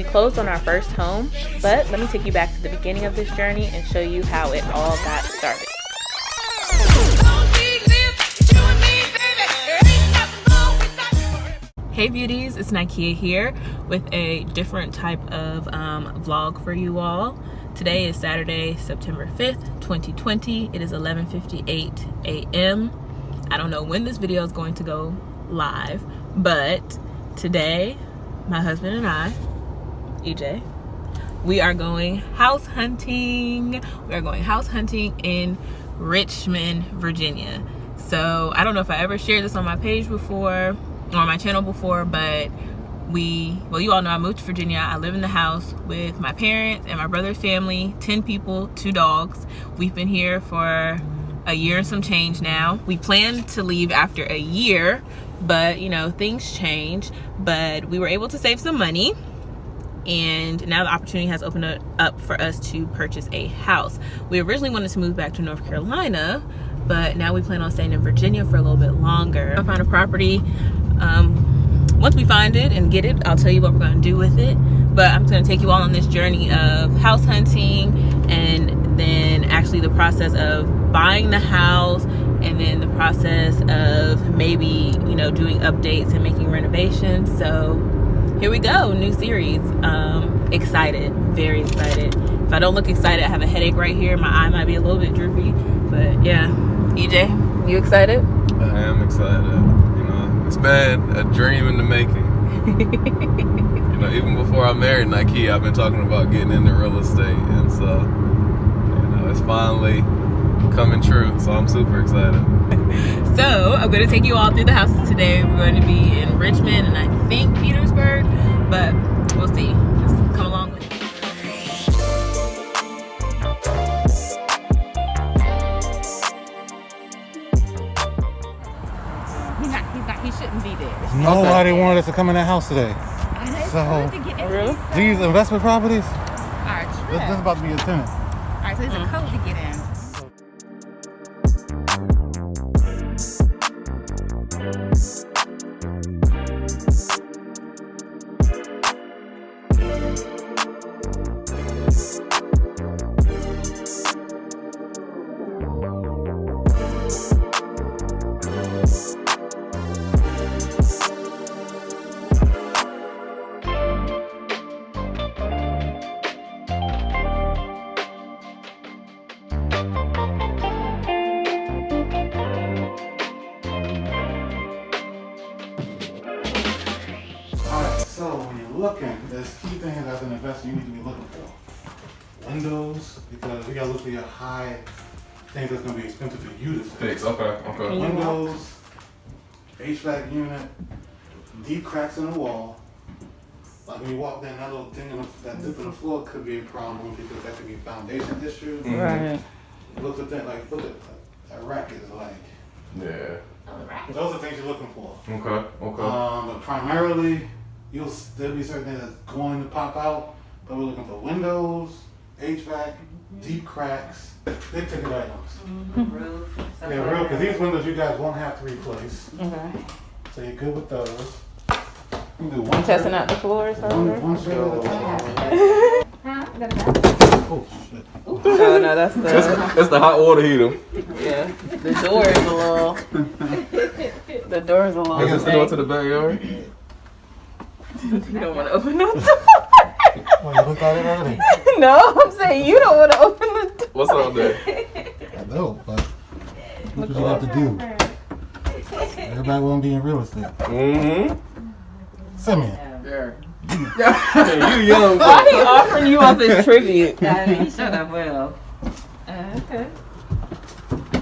We closed on our first home, but let me take you back to the beginning of this journey and show you how it all got started. Hey beauties, it's Nikea here with a different type of vlog for you all. Today is Saturday, September 5th, 2020. It is 11:58 a.m. I don't know when this video is going to go live, but today, my husband and I, EJ, we are going house hunting. We are going house hunting in Richmond, Virginia. So I don't know if I ever shared this on my page before, on my channel before, but you all know I moved to Virginia. I live in the house with my parents and my brother's family, 10 people, 2 dogs. We've been here for a year and some change now. We planned to leave after a year, but you know, things change. But we were able to save some money, and now the opportunity has opened up for us to purchase a house. We originally wanted to move back to North Carolina, but now we plan on staying in Virginia for a little bit longer. I'll find a property. Once we find it and get it, I'll tell you what we're going to do with it. But I'm going to take you all on this journey of house hunting, and then actually the process of buying the house, and then the process of maybe, you know, doing updates and making renovations. So here we go, new series. Excited, very excited. If I don't look excited, I have a headache right here. My eye might be a little bit droopy, but yeah. EJ, you excited? I am excited. It's been a dream in the making. You know, even before I married Nikea, I've been talking about getting into real estate, and so, you know, it's finally coming true. So I'm super excited. So I'm going to take you all through the houses today. We're going to be in Richmond and I think Petersburg, but we'll see. Just come along with me. He shouldn't be there. Nobody wanted us to come in that house today. So, Really? these investment properties, Alright, this is about to be a tenant. Alright, so there's a code to get in. So when you're looking, there's key things as an investor you need to be looking for. Windows, because we gotta look for your high things that's gonna be expensive for you to fix. Okay. Windows, HVAC unit, deep cracks in the wall. Like when you walk down, that little thing, that dip in the floor could be a problem because that could be foundation issues. Right. Look at that, like look at that rack is like. Yeah. Those are things you're looking for. Okay. But primarily, there'll be certain things that's going to pop out, but we're looking for windows, HVAC, deep cracks, big ticket items. Roof. Yeah, real, because these windows you guys won't have to replace. Okay. So you're good with those. You can do one Testing out the floors over. one straight at a time. Oh shit. Oh no, that's That's the hot water heater. yeah. The door is a little. The door is a little. Is this the door to the backyard? You don't want to open the door. Oh, you looked at it already? No, I'm saying you don't want to open the door. What's up there? I know, but that's what you have to do. Everybody won't be in real estate. Mm-hmm. Simeon. Yeah. You young. Why he offering you up his tribute? He shut up well. Okay.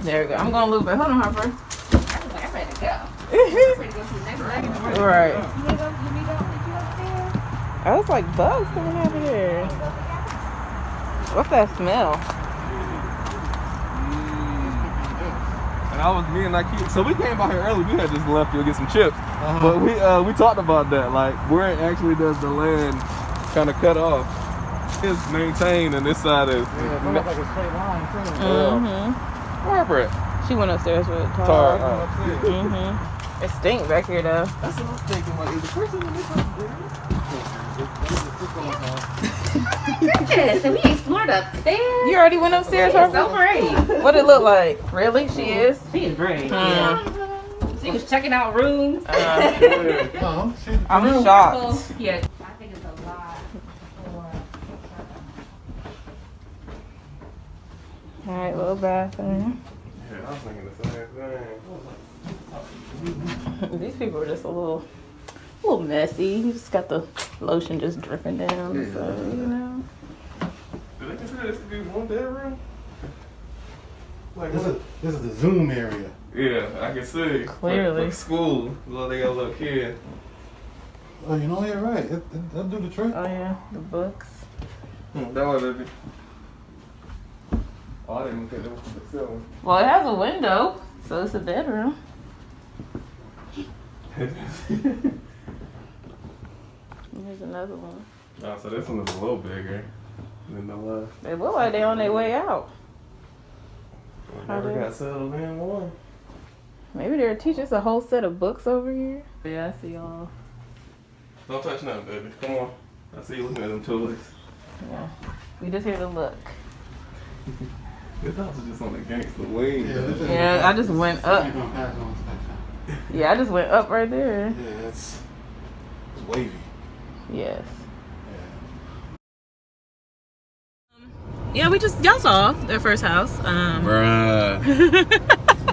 There we go. I'm going a little bit. Hold on, Harper. I'm ready to go. I'm ready to go to the next level. Right. You need to go upstairs? I was like bugs coming out of here. What's that smell? And me and Nikea, so we came by here early. We had just left to go get some chips, but we talked about that. Like, where actually does the land kind of cut off? It's maintained, and this side is. Yeah, it looks like a straight line too. Mm-hmm. Where Brett? She went upstairs with Tar. Mm-hmm. It stinks back here though. That's what I'm thinking. Like, is the person in this house there? Yes, and we explored upstairs. You already went upstairs, She's Harper? so great. What it look like? Really? She is? She is great. Yeah. She was checking out rooms. I'm shocked. Yeah. I think it's a lot for. Alright, little bathroom. Yeah, I was thinking the same thing. These people are just a little messy. You just got the lotion just dripping down, so you know. Do they consider this to be one bedroom? Like This is the Zoom area. yeah, I can see. Clearly. Like school. Well, they got a little kid. Oh, you know, you're right. That'll do the trick. Oh yeah, the books. That was it. Oh, I didn't think that was the ceiling. Well, it has a window, so it's a bedroom. Here's another one. Oh, so this one is a little bigger than the last. They look like they're on their way out. Never got settled in one. Maybe they're teaching us a whole set of books over here. Yeah, I see y'all. Don't touch nothing, baby. Come on. I see you looking at them toys. Yeah, we just here to look. This house is just on the gangster wing. Yeah, I just went up. Yeah, I just went up right there. Yeah, it's wavy. Yes. Yeah, y'all saw their first house. Bruh.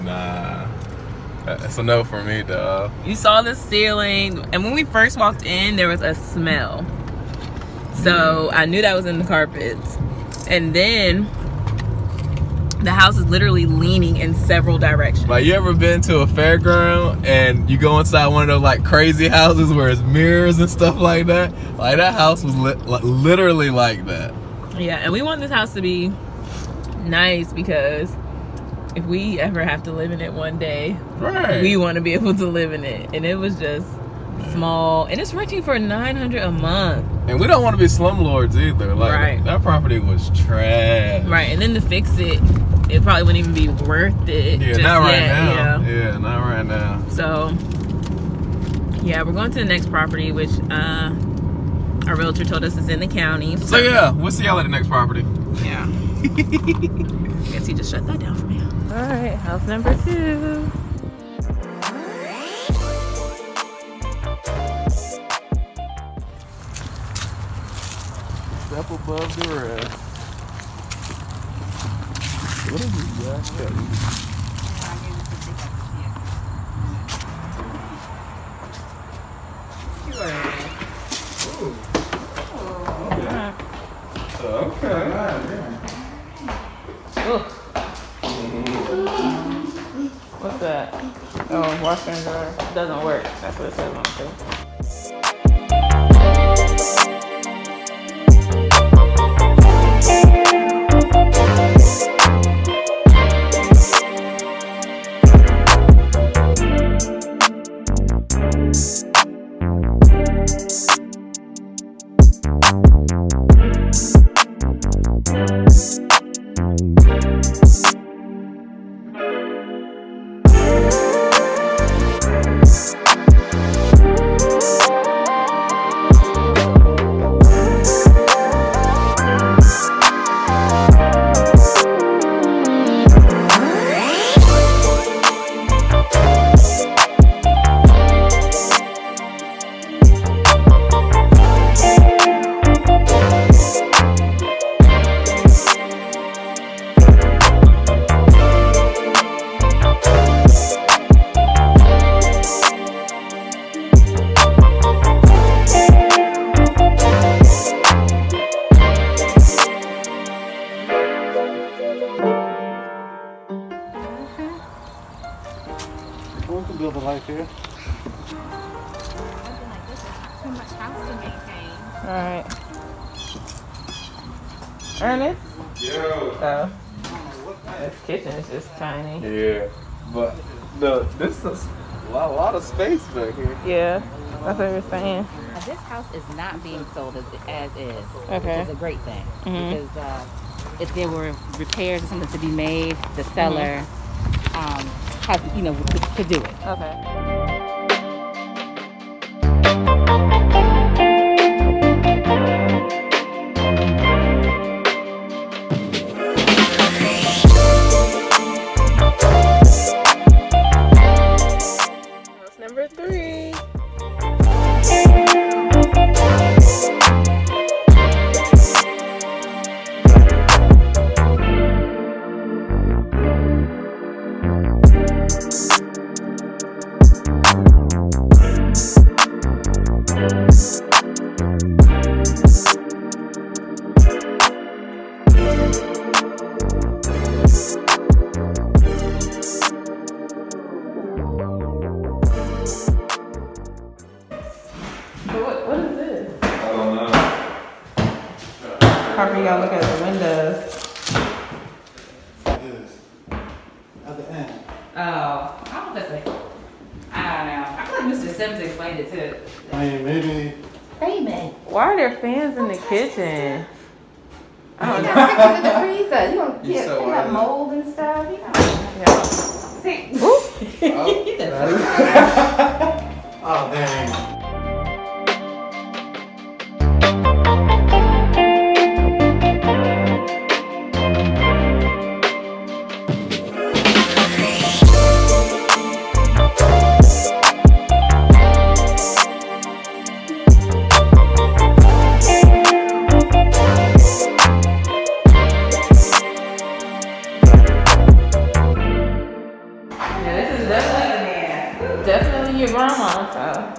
Nah. That's a no for me, dog. You saw the ceiling, and when we first walked in, there was a smell. So I knew that was in the carpets. And then the house is literally leaning in several directions. Like, you ever been to a fairground and you go inside one of those like crazy houses where it's mirrors and stuff like that? Like, that house was literally like that. Yeah, and we want this house to be nice because if we ever have to live in it one day, Right. we want to be able to live in it. And it was just small, and it's renting for $900 a month. And we don't want to be slumlords either. Like, Right. that property was trash. Right, and then to fix it, it probably wouldn't even be worth it. Yeah, just not right yet, now. Yeah. Yeah, not right now. So, yeah, we're going to the next property, which our realtor told us is in the county. So yeah, we'll see y'all at the next property. Yeah. Guess he just shut that down for me. All right, house number 2. Step above the rest. What is this guy? Okay. What's that? Oh, washer and dryer. Doesn't work. That's what it says on the thing. We can build a life here. Too much house to maintain. All right. Ernest? Yo. Oh. This kitchen is just tiny. Yeah, but this is a lot of space back here. Yeah, that's what we're saying. This house is not being sold as is, Okay. which is a great thing. Mhm. Because if there were repairs or something to be made, the seller has, could do it. Okay. What is this? I don't know. How can y'all look at the windows? Yes. At the end. Oh, I don't know if that's like, I don't know. I feel like Mr. Sims explained it too. I mean, maybe. Payment. Why are there fans in the kitchen? I don't You know. got pictures in the freezer. You don't You get so have wild. mold and stuff. You know. Yeah. See, Oh, dang. Yeah, this is definitely your grandma, so.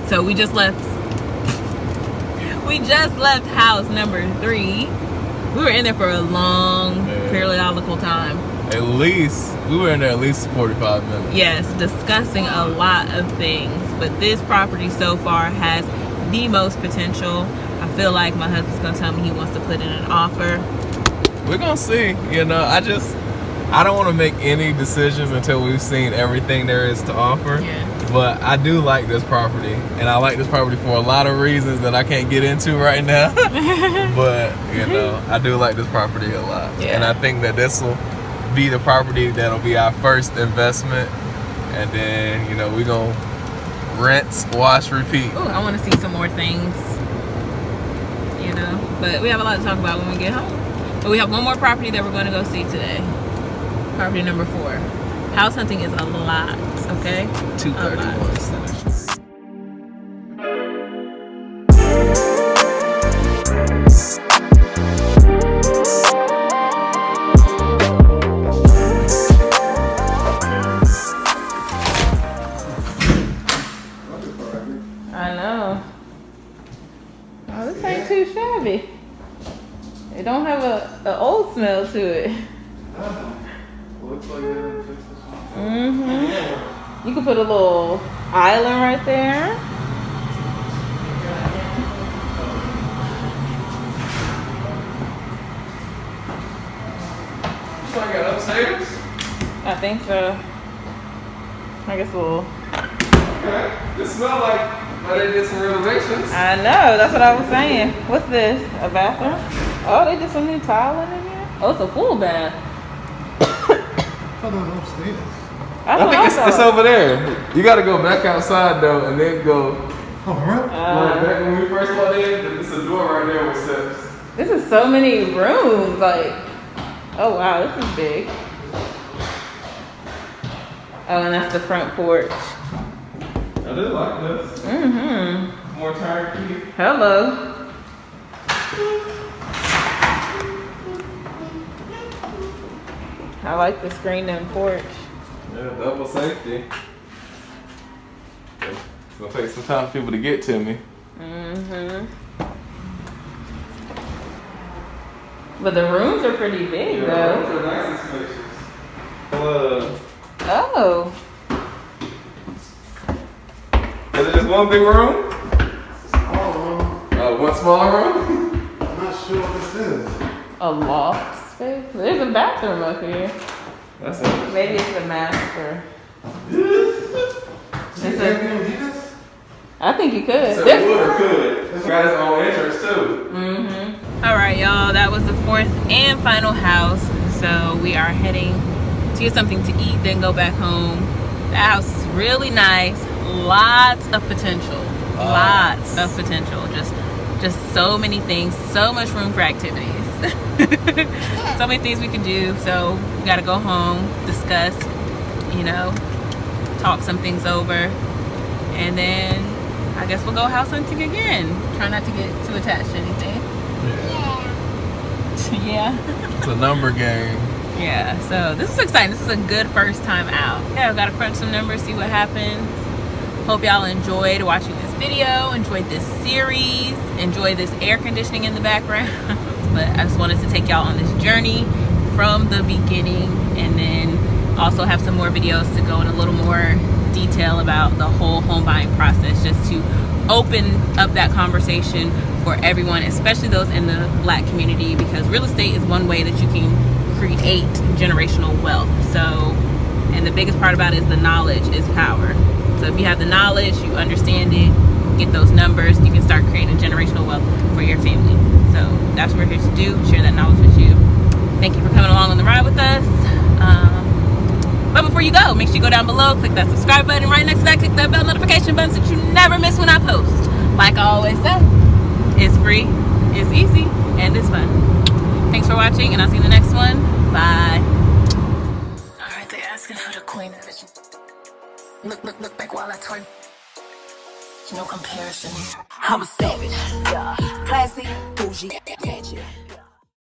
So we just left house number 3. We were in there for a long periodical time. At least, we were in there at least 45 minutes. Yes, discussing a lot of things. But this property so far has the most potential. I feel like my husband's gonna tell me he wants to put in an offer. We're gonna see, you know, I don't want to make any decisions until we've seen everything there is to offer. Yeah. But I do like this property, and I like this property for a lot of reasons that I can't get into right now. But, you know, I do like this property a lot. Yeah. And I think that this will be the property that'll be our first investment. And then, you know, we're going to rinse, wash, repeat. Ooh, I want to see some more things, you know. But we have a lot to talk about when we get home. But we have one more property that we're going to go see today. Property number 4. House hunting is a lot, okay? 231 Center Street. I know. Oh, this ain't too shabby. It don't have a old smell to it. Looks like they didn't fix this one. Mm-hmm. Yeah. You could put a little island right there. So I got upstairs? I think so. I guess a little. Okay. This smells like they did some renovations. I know, that's what I was saying. What's this? A bathroom? Oh, they did some new tiling in here? Oh, it's a full bath. I thought it was upstairs. That's I what think it's thought. over there. You got to go back outside though, and then go. Oh, for real? Like back when we first walked in, there's a door right there with steps. This is so many rooms. Like, oh wow, this is big. Oh, and that's the front porch. I did like this. Mm-hmm. More turnkey. Hello. I like the screened-in porch. Yeah, double safety. It's gonna take some time for people to get to me. Mm-hmm. But the rooms are pretty big, Yeah, though. those are nice and spacious. Oh. Is it just one big room? All One smaller room? I'm not sure what this is. A loft space? There's a bathroom up here. That's it. Maybe it's a master. I think you could. So would or could. It's got its own entrance too. All right, y'all. That was the fourth and final house. So we are heading to get something to eat, then go back home. The house is really nice. Lots of potential. Lots of potential. Just so many things. So much room for activities. So many things we can do. So we got to go home, discuss, talk some things over, and then I guess we'll go house hunting again. Try not to get too attached to anything. Yeah. It's a number game. Yeah, so this is exciting. This is a good first time out. Yeah, I've got to crunch some numbers, see what happens. Hope y'all enjoyed watching this video, enjoyed this series, enjoyed this air conditioning in the background. But I just wanted to take y'all on this journey from the beginning, and then also have some more videos to go in a little more detail about the whole home buying process, just to open up that conversation for everyone, especially those in the Black community, because real estate is one way that you can create generational wealth. So, and the biggest part about it is the knowledge is power. So if you have the knowledge, you understand it, get those numbers, you can start creating generational wealth for your family. So that's what we're here to do, share that knowledge with you. Thank you for coming along on the ride with us. But before you go, make sure you go down below, click that subscribe button. Right next to that, click that bell notification button so that you never miss when I post. Like I always say, it's free, it's easy, and it's fun. Thanks for watching, and I'll see you in the next one. Bye. Alright, they asking for the queen of it. Look back while I twerk. No comparison. I'm a savage. Yeah. Classy, bougie, ratchet.